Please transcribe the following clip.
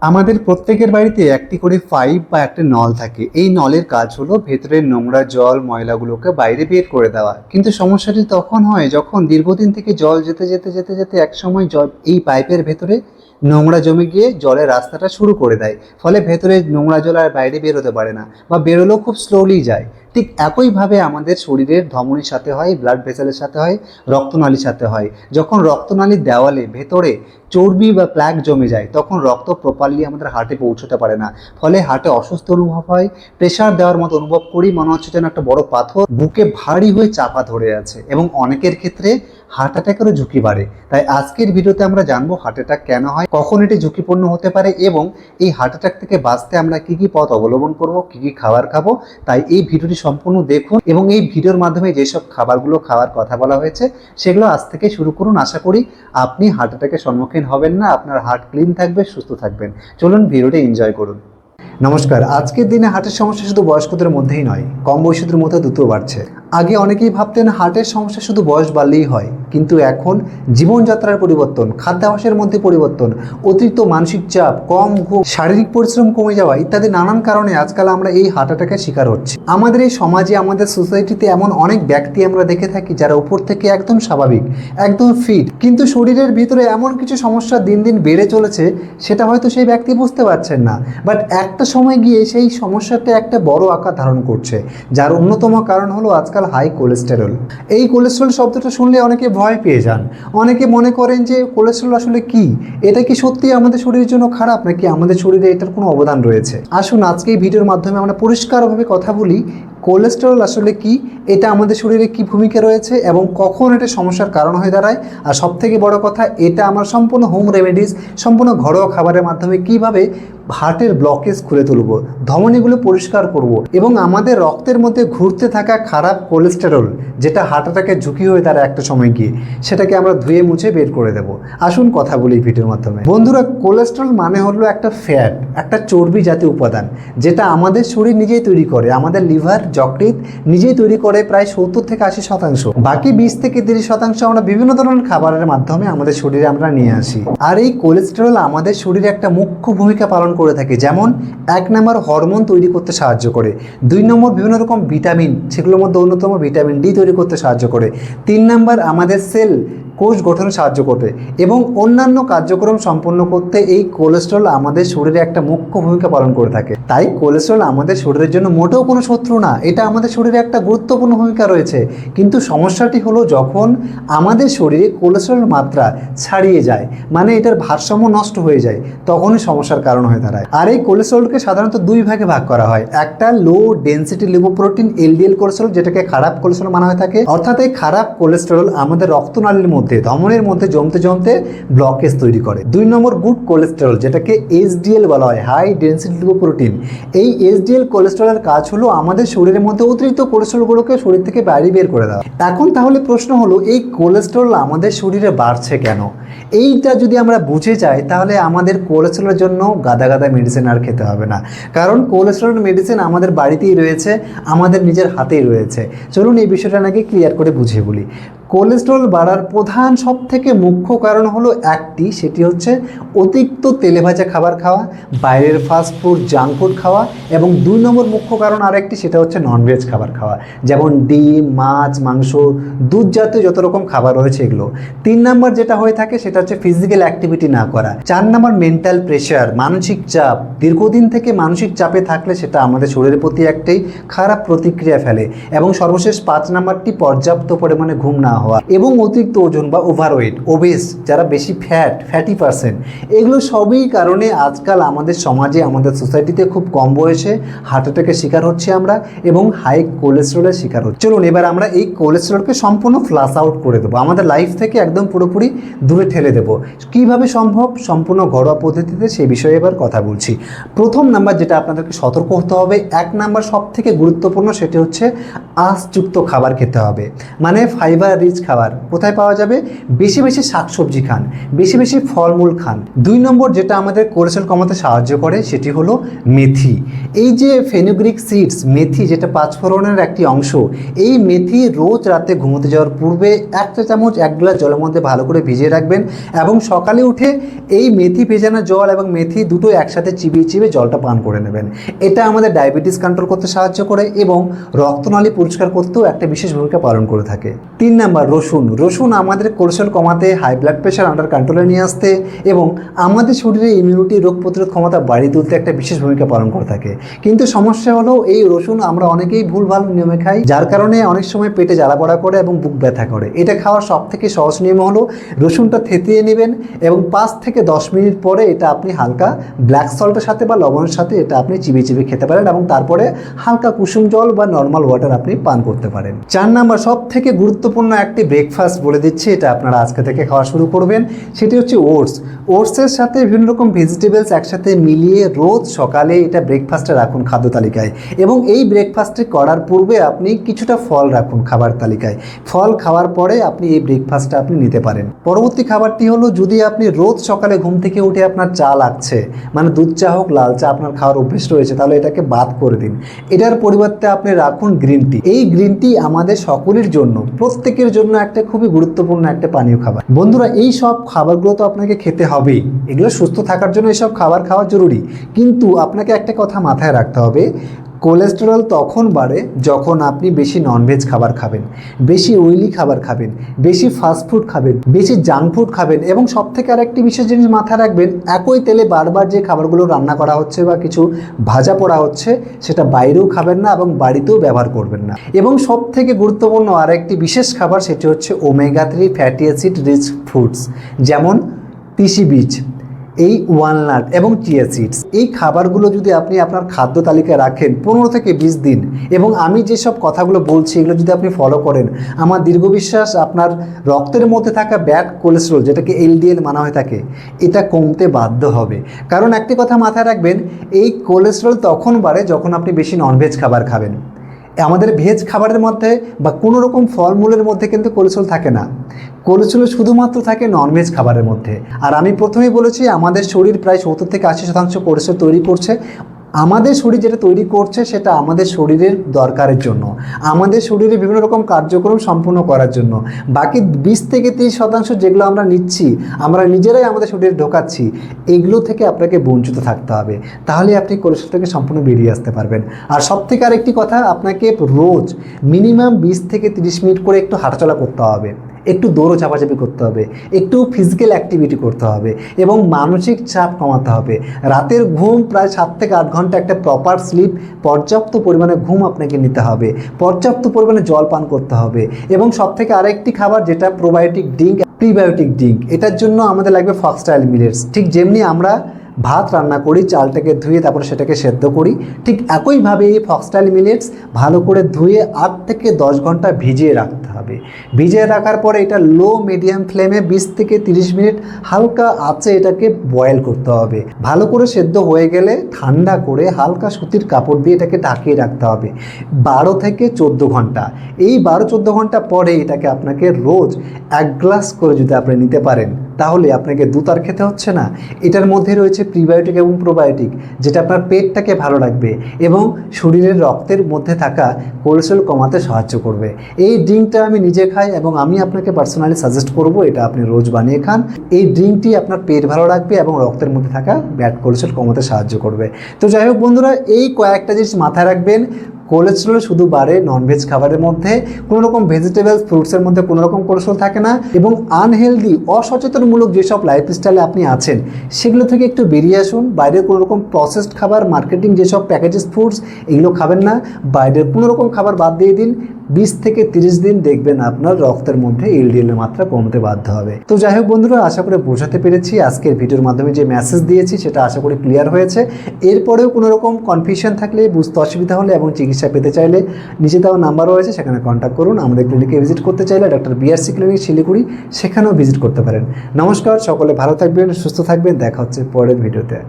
আমাদের প্রত্যেকের বাড়িতে একটি করে পাইপ বা একটা নল থাকে। এই নলের কাজ হলো ভেতরের নোংরা জল ময়লাগুলোকে বাইরে বের করে দেওয়া। কিন্তু সমস্যাটি তখন হয় যখন দীর্ঘদিন থেকে জল যেতে যেতে যেতে যেতে এক সময় জল এই পাইপের ভেতরে নোংরা জমে গিয়ে জলের রাস্তাটা শুরু করে দেয়। ফলে ভেতরে নোংরা জল আর বাইরে বেরোতে পারে না, বা বেরোলেও খুব স্লোলি যায়। ঠিক একইভাবে আমাদের শরীরের ধমনীর সাথে হয়, ব্লাড ভেসেলের সাথে হয়, রক্তনালীর সাথে হয়। যখন রক্তনালীর দেওয়ালে ভেতরে চর্বি বা প্লাক জমে যায় তখন রক্ত প্রপারলি আমাদের হার্টে পৌঁছতে পারে না। ফলে হার্টে অসুস্থ অনুভব হয়, প্রেশার দেওয়ার মতো অনুভব করি, মনে হচ্ছে যেন একটা বড় পাথর বুকে ভারী হয়ে চাপা ধরে আছে, এবং অনেকের ক্ষেত্রে হার্ট অ্যাটাকেরও ঝুঁকি বাড়ে। তাই আজকের ভিডিওতে আমরা জানবো হার্ট অ্যাটাক কেন হয়, কখন এটি ঝুঁকিপূর্ণ হতে পারে, এবং এই হার্ট অ্যাটাক থেকে বাঁচতে আমরা কি কি পথ অবলম্বন করব, কি কি খাবার খাবো। তাই এই ভিডিওটি সম্পূর্ণ দেখুন, এবং এই ভিডিওর মাধ্যমে যেসব খাবারগুলো খাওয়ার কথা বলা হয়েছে সেগুলো আজ থেকে শুরু করুন। আশা করি আপনি হার্ট অ্যাটাকের সম্মুখীন হবেন না, আপনার হার্ট ক্লিন থাকবে, সুস্থ থাকবেন। চলুন ভিডিওটা এনজয় করুন। নমস্কার। আজকের দিনে হার্টের সমস্যা শুধু বয়স্কদের মধ্যেই নয়, কম বয়সীদের মধ্যে দ্রুত বাড়ছে। আগে অনেকেই ভাবতেন হার্টের সমস্যা শুধু বয়স বাড়লেই হয়, কিন্তু এখন জীবনযাত্রার পরিবর্তন, খাদ্যাভ্যাসের মধ্যে পরিবর্তন, অতিরিক্ত মানসিক চাপ, কম ঘুম, শারীরিক পরিশ্রম কমে যাওয়া ইত্যাদি নানান কারণে আজকাল আমরা এই হার্ট অ্যাটাকের শিকার হচ্ছি। আমাদের এই সমাজে, আমাদের সোসাইটিতে এমন অনেক ব্যক্তি আমরা দেখে থাকি যারা উপর থেকে একদম স্বাভাবিক, একদম ফিট, কিন্তু শরীরের ভিতরে এমন কিছু সমস্যা দিন দিন বেড়ে চলেছে, সেটা হয়তো সেই ব্যক্তি বুঝতে পারছেন না। বাট একটা সময় গিয়ে সেই সমস্যাটা একটা বড় আকার ধারণ করছে, যার অন্যতম কারণ হলো আজকাল হাই কোলেস্টেরল। এই কোলেস্টেরল শব্দটা শুনলে অনেকে ভয় পেয়ে যান। অনেকে মনে করেন যে কোলেস্টেরল আসলে কি, এটা কি সত্যি আমাদের শরীরের জন্য খারাপ, নাকি আমাদের শরীরে এটার কোনো অবদান রয়েছে। আসুন আজকে এই ভিডিওর মাধ্যমে আমরা পরিষ্কারভাবে কথা বলি কোলেস্টেরল আসলে কি, এটা আমাদের শরীরে কি ভূমিকা রয়েছে, এবং কখন এটা সমস্যার কারণ হয়ে দাঁড়ায়। আর সবথেকে বড় কথা, এটা আমরা সম্পূর্ণ হোম রেমেডিস, সম্পূর্ণ ঘরোয়া খাবারের মাধ্যমে কিভাবে হার্টের ব্লকেজ খুলে তুলব, ধমনীগুলো পরিষ্কার করব, এবং আমাদের রক্তের মধ্যে ঘুরতে থাকা খারাপ কোলেস্টেরল, যেটা হার্ট অ্যাটাকের ঝুঁকি হয়ে দাঁড়ায় একটা সময় গিয়ে, সেটাকে আমরা ধুয়ে মুছে বের করে দেব। আসুন কথা বলি ভিডিওর মাধ্যমে। বন্ধুরা, কোলেস্টেরল মানে হলো একটা ফ্যাট, একটা চর্বি জাতীয় উপাদান, যেটা আমাদের শরীর নিজেই তৈরি করে। আমাদের লিভার, যকৃৎ নিজেই তৈরি করে প্রায় 70 থেকে 80%। বাকি 20 থেকে 30% আমরা বিভিন্ন ধরনের খাবারের মাধ্যমে আমাদের শরীরে আমরা নিয়ে আসি। আর এই কোলেস্টেরল আমাদের শরীরে একটা মুখ্য ভূমিকা পালন করে থাকে। যেমন 1 নম্বর হরমোন তৈরি করতে সাহায্য করে, 2 নম্বর বিভিন্ন রকম ভিটামিন, সেগুলোর মধ্যে অন্যতম ভিটামিন ডি তৈরি করতে সাহায্য করে, 3 নম্বর আমাদের সেল, কোষ গঠনে সাহায্য করবে, এবং অন্যান্য কার্যক্রম সম্পন্ন করতে এই কোলেস্টেরল আমাদের শরীরে একটা মুখ্য ভূমিকা পালন করে থাকে। তাই কোলেস্টেরল আমাদের শরীরের জন্য মোটেও কোনো শত্রু না, এটা আমাদের শরীরে একটা গুরুত্বপূর্ণ ভূমিকা রয়েছে। কিন্তু সমস্যাটি হলো যখন আমাদের শরীরে কোলেস্টেরল মাত্রা ছাড়িয়ে যায়, মানে এটার ভারসাম্য নষ্ট হয়ে যায়, তখনই সমস্যার কারণ হয়ে দাঁড়ায়। আর এই কোলেস্টেরলকে সাধারণত 2 ভাগে ভাগ করা হয়। একটা লো ডেনসিটি লিপোপ্রোটিন এলডিএল কোলেস্টেরল, যেটাকে খারাপ কোলেস্টেরল মানা হয়ে থাকে। অর্থাৎ এই খারাপ কোলেস্টেরল আমাদের রক্তনালীর মধ্যে, ধমনীর মধ্যে জমতে জমতে ব্লকেজ তৈরি করে। 2 নম্বর গুড কোলেস্টেরল, যেটাকে এইচডিএল বলা হয়, হাই ডেনসিটি লিপোপ্রোটিন। এই এইচডিএল কোলেস্টেরলের কাজ হলো আমাদের শরীরের মধ্যে অতিরিক্ত কোলেস্টেরলগুলোকে শরীর থেকে বাইরে বের করে দেওয়া। এখন তাহলে প্রশ্ন হলো, এই কোলেস্টেরল আমাদের শরীরে বাড়ছে কেন? এইটা যদি আমরা বুঝে যাই, তাহলে আমাদের কোলেস্টেরলের জন্য গাদা গাদা মেডিসিন আর খেতে হবে না। কারণ কোলেস্টেরল মেডিসিন আমাদের বাড়িতেই রয়েছে, আমাদের নিজের হাতেই রয়েছে। চলুন এই বিষয়টা নাকি ক্লিয়ার করে বুঝিয়ে বলি। কোলেস্টেরল বাড়ার প্রধান সবথেকে মুখ্য কারণ হলো একটি, সেটি হচ্ছে অতিরিক্ত তেলে ভাজা খাবার খাওয়া, বাইরের ফাস্টফুড, জাঙ্ক ফুড খাওয়া, এবং 2 নম্বর মুখ্য কারণ আরেকটি, সেটা হচ্ছে ননভেজ খাবার খাওয়া, যেমন ডিম, মাছ, মাংস, দুধ জাতীয় যত রকম খাবার রয়েছে এগুলো। 3 নম্বর যেটা হয়ে থাকে সেটা হচ্ছে ফিজিক্যাল অ্যাক্টিভিটি না করা। 4 নম্বর মেন্টাল প্রেশার, মানসিক চাপ। দীর্ঘদিন থেকে মানসিক চাপে থাকলে সেটা আমাদের শরীরের প্রতি একটি খারাপ প্রতিক্রিয়া ফেলে। এবং সর্বশেষ 5 নম্বরটি পর্যাপ্ত পরিমাণে ঘুম না হওয়া, এবং অতিরিক্ত ওজন বা ওভারওয়েট, ওবেস, যারা বেশি ফ্যাটি পার্সেন্ট, এগুলো সবই কারণে আজকাল আমাদের সমাজে, আমাদের সোসাইটিতে খুব কম বয়সে হার্ট অ্যাটাকের শিকার হচ্ছে আমরা, এবং হাই কোলেস্টেরলের শিকার হচ্ছে। চলুন এবার আমরা এই কোলেস্টেরলকে সম্পূর্ণ ফ্লাশ আউট করে দেবো, আমাদের লাইফ থেকে একদম পুরোপুরি দূরে ঠেলে দেবো। কীভাবে সম্ভব? সম্পূর্ণ ঘরোয়া পদ্ধতিতে, সেই বিষয়ে এবার কথা বলছি। প্রথম নাম্বার যেটা আপনাদেরকে সতর্ক হতে হবে, 1 নাম্বার সব থেকে গুরুত্বপূর্ণ, সেটি হচ্ছে আঁশযুক্ত খাবার খেতে হবে। মানে ফাইবার রিচ খাবার কোথায় পাওয়া যাবে? বেশি বেশি শাকসবজি খান, বেশি বেশি ফলমূল খান। 2 নম্বর যেটা আমাদের কোলেস্ট্রল কমাতে সাহায্য করে সেটি হলো মেথি। এই যে ফেনুগ্রিক সিডস, মেথি যেটা পাঁচফোড়নের একটি অংশ, এই মেথি রোজ রাতে ঘুমোতে যাওয়ার পূর্বে 1 চা চামচ 1 গ্লাস জলের মধ্যে ভালো করে ভিজিয়ে রাখবেন এবং সকালে উঠে এই মেথি ভেজানো জল এবং মেথি দুটো একসাথে চিবিয়ে চিবিয়ে জলটা পান করে নেবেন। এটা আমাদের ডায়াবেটিস কন্ট্রোল করতে সাহায্য করে এবং রক্তনালী পরিষ্কার করতেও একটা বিশেষ ভূমিকা পালন করে থাকে। 3 নাম্বার রসুন। রসুন আমাদের কোলেস্ট্রল কমাতে, হাই ব্লাড প্রেশার আন্ডার কন্ট্রোলে নিয়ে আসতে এবং আমাদের শরীরে ইমিউনিটি, রোগ প্রতিরোধ ক্ষমতা বাড়িয়ে তুলতে একটা বিশেষ ভূমিকা পালন করে থাকে। কিন্তু সমস্যা হলো এই রসুন আমরা অনেকেই ভুলভাল নিয়মে খাই, যার কারণে অনেক সময় পেটে জ্বালা পড়া করে এবং বুক ব্যথা করে। এটা খাওয়ার সব থেকে সহজ নিয়ম হলো রসুনটা থেতিয়ে নেবেন এবং 5 থেকে 10 মিনিট পরে এটা আপনি হালকা ব্ল্যাক সল্টের সাথে বা লবণের সাথে এটা আপনি চিবিয়ে চিবিয়ে খেতে পারেন এবং তারপরে হালকা কুসুম জল বা নর্মাল ওয়াটার আপনি পান করতে পারেন। 4 নাম্বার সব থেকে গুরুত্বপূর্ণ একটি ব্রেকফাস্ট বলে দিচ্ছি, এটা আপনারা আজকে থেকে খাওয়া শুরু করবেন। সেটি হচ্ছে ওটস। ওটসের সাথে বিভিন্ন রকম ভেজিটেবলস একসাথে মিলিয়ে রোজ সকালে এটা ব্রেকফাস্টে রাখুন খাদ্য তালিকায় এবং এই ব্রেকফাস্টে করার পূর্বে আপনি কিছুটা ফল রাখুন খাবার তালিকায়। ফল খাওয়ার পরে আপনি এই ব্রেকফাস্টটা আপনি নিতে পারেন। পরবর্তী খাবারটি হলো, যদি আপনি রোজ সকালে ঘুম থেকে উঠে আপনার চা লাগছে, মানে দুধ চা হোক লাল চা আপনার খাওয়ার অভ্যেস রয়েছে, তাহলে এটাকে বাদ করে দিন। এটার পরিবর্তে আপনি রাখুন গ্রিন টি। এই গ্রিন টি আমাদের সকলের জন্য, প্রত্যেকের জন্য একটা খুবই গুরুত্বপূর্ণ একটা পানীয় খাবার। বন্ধুরা, এই সব খাবারগুলো তো আপনাকে খেতে হবেই, এগুলো সুস্থ থাকার জন্য এসব খাবার খাওয়া জরুরি। কিন্তু আপনাকে একটা কথা মাথায় রাখতে হবে, কোলেস্টেরল তখন বাড়ে যখন আপনি বেশি ননভেজ খাবার খাবেন, বেশি অয়েলি খাবার খাবেন, বেশি ফাস্টফুড খাবেন, বেশি জাঙ্ক ফুড খাবেন এবং সব থেকে আরেকটি বিশেষ জিনিস মাথায় রাখবেন, একই তেলে বারবার যে খাবারগুলো রান্না করা হচ্ছে বা কিছু ভাজা পোড়া হচ্ছে সেটা বাইরেও খাবেন না এবং বাড়িতেও ব্যবহার করবেন না। এবং সব থেকে গুরুত্বপূর্ণ আরেকটি বিশেষ খাবার, সেটি হচ্ছে omega 3 fatty acid rich foods, যেমন তিসি বীজ, এই ওয়ালনাট এবং চিয়া সিডস। এই খাবারগুলো যদি আপনি আপনার খাদ্য তালিকায় রাখেন 15 থেকে 20 দিন এবং আমি যেসব কথাগুলো বলছি এগুলো যদি আপনি ফলো করেন, আমার দীর্ঘ বিশ্বাস আপনার রক্তের মধ্যে থাকা ব্যাড কোলেস্টেরল, যেটাকে এলডিএল মানা হয়ে থাকে, এটা কমতে বাধ্য হবে। কারণ একটি কথা মাথায় রাখবেন, এই কোলেস্টেরল তখন বাড়ে যখন আপনি বেশি ননভেজ খাবার খাবেন। আমাদের ভেজ খাবারের মধ্যে বা কোনো রকম ফলমূলের মধ্যে কিন্তু কোলেস্ট্রল থাকে না, কোলেস্ট্রল শুধুমাত্র থাকে ননভেজ খাবারের মধ্যে। আর আমি প্রথমেই বলেছি আমাদের শরীর প্রায় 70 থেকে 80% কোলেস্ট্রল তৈরি করছে। আমাদের শরীর যেটা তৈরি করছে সেটা আমাদের শরীরের দরকারের জন্য, আমাদের শরীরে বিভিন্ন রকম কার্যক্রম সম্পূর্ণ করার জন্য। বাকি 20 থেকে 30% যেগুলো আমরা নিচ্ছি, আমরা নিজেরাই আমাদের শরীরে ঢোকাচ্ছি, এগুলো থেকে আপনাকে বঞ্চিত থাকতে হবে, তাহলে আপনি কোলেস্ট্রল থেকে সম্পূর্ণ বেরিয়ে আসতে পারবেন। আর সব থেকে আরেকটি কথা, আপনাকে রোজ মিনিমাম 20 থেকে 30 মিনিট করে একটু হাঁটাচলা করতে হবে, একটু দৌড়ো ঝাপাঝাপি করতে হবে, একটু ফিজিক্যাল অ্যাক্টিভিটি করতে হবে এবং মানসিক চাপ কমাতে হবে। রাতের ঘুম প্রায় 7 থেকে 8 ঘন্টা একটা প্রপার স্লিপ, পর্যাপ্ত পরিমাণে ঘুম আপনাকে নিতে হবে, পর্যাপ্ত পরিমাণে জল পান করতে হবে এবং সব থেকে আরেকটি খাবার যেটা প্রোবায়োটিক ড্রিঙ্ক, প্রিবায়োটিক ড্রিঙ্ক, এটার জন্য আমাদের লাগবে ফক্সটেল মিলেটস। ঠিক যেমনি আমরা ভাত রান্না করি, চালটাকে ধুয়ে তারপরে সেটাকে সেদ্ধ করি, ঠিক একইভাবে এই ফক্সটেল মিলেটস ভালো করে ধুয়ে 8 থেকে 10 ঘন্টা ভিজিয়ে রাখতে হবে। ভিজিয়ে রাখার পরে এটা লো মিডিয়াম ফ্লেমে 20 থেকে 30 মিনিট হালকা আঁচে এটাকে বয়েল করতে হবে। ভালো করে সেদ্ধ হয়ে গেলে ঠান্ডা করে হালকা সুতির কাপড় দিয়ে এটাকে ঢাকিয়ে রাখতে হবে 12 থেকে 14 ঘন্টা। এই 12-14 ঘন্টা পরে এটাকে আপনাকে রোজ 1 গ্লাস করে যদি আপনি নিতে পারেন, তাহলে আপনাকে দুধ আর খেতে হচ্ছে না। এটার মধ্যে রয়েছে প্রিবায়োটিক এবং প্রোবায়োটিক, যেটা আপনার পেটটাকে ভালো রাখবে এবং শরীরের রক্তের মধ্যে থাকা কোলেস্ট্রল কমাতে সাহায্য করবে। এই ড্রিঙ্কটা আমি নিজে খাই এবং আমি আপনাকে পার্সোনালি সাজেস্ট করব এটা আপনি রোজ বানিয়ে খান। এই ড্রিঙ্কটি আপনার পেট ভালো রাখবে এবং রক্তের মধ্যে থাকা ব্যাড কোলেস্ট্রল কমাতে সাহায্য করবে। তো যাই হোক বন্ধুরা, এই কয়েকটা জিনিস মাথায় রাখবেন। কোলেস্ট্রল শুধু বাড়ে ননভেজ খাবারের মধ্যে, কোনো রকম ভেজিটেবলস ফ্রুটসের মধ্যে কোনো রকম কোলেস্ট্রল থাকে না এবং আনহেলদি অসচেতনমূলক যেসব লাইফস্টাইলে আপনি আছেন সেগুলো থেকে একটু বেরিয়ে আসুন। বাইরের কোনো রকম প্রসেসড খাবার, মার্কেটিং যেসব প্যাকেজেস ফুডস, এগুলো খাবেন না। বাইরের কোনো রকম খাবার বাদ দিয়ে দিন। 20 থেকে 30 দিন দেখবেন আপনার রক্তের মধ্যে এলডিএলের মাত্রা কমতে বাধ্য হবে। তো যাই হোক বন্ধুরা, আশা করে বোঝাতে পেরেছি। আজকের ভিডিওর মাধ্যমে যে মেসেজ দিয়েছি সেটা আশা করি ক্লিয়ার হয়েছে। এরপরেও কোনো রকম কনফিউশন থাকলে, বুঝতে অসুবিধা হলে এবং চিকিৎসা পেতে চাইলে নিচে দেওয়া নাম্বার রয়েছে, সেখানে কন্ট্যাক্ট করুন। আমাদের ক্লিনিকে ভিজিট করতে চাইলে ডক্টর বিআরসি ক্লিনিক শিলিগুড়ি, সেখানেও ভিজিট করতে পারেন। নমস্কার, সকলে ভালো থাকবেন, সুস্থ থাকবেন। দেখা হচ্ছে পরের ভিডিওতে।